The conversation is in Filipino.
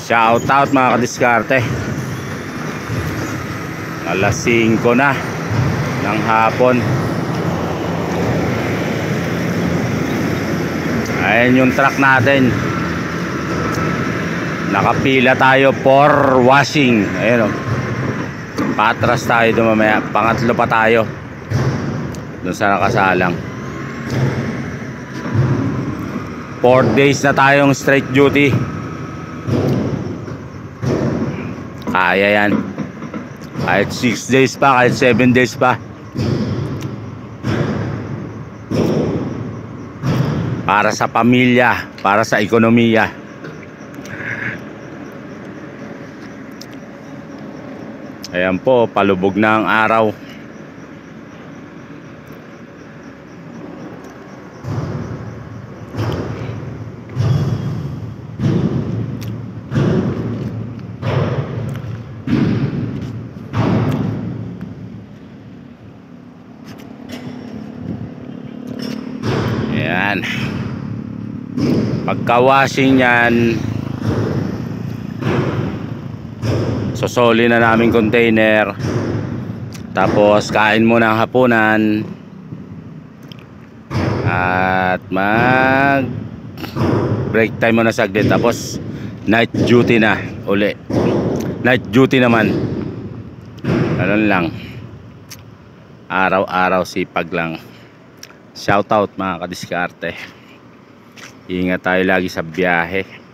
Shout out mga kadiskarte. Alas 5 na ng hapon. Ayan yung truck natin. Nakapila tayo for washing. Ayan o. Patras tayo doon mamaya. Pangatlo pa tayo doon sa nakasalang. 4 days na tayong straight duty. Kaya yan. Kahit 6 days pa, kahit 7 days pa. Para sa pamilya, para sa ekonomiya. Ayan po, palubog na ang araw. Ayan. Pagka-washing yan, sosoli na namin container. Tapos kain muna ang hapunan. At mag break time muna saglit. Tapos night duty na uli. Night duty naman. Ganun lang. Araw-araw sipag lang. Shout out mga kadiskarte. Ingat tayo lagi sa biyahe.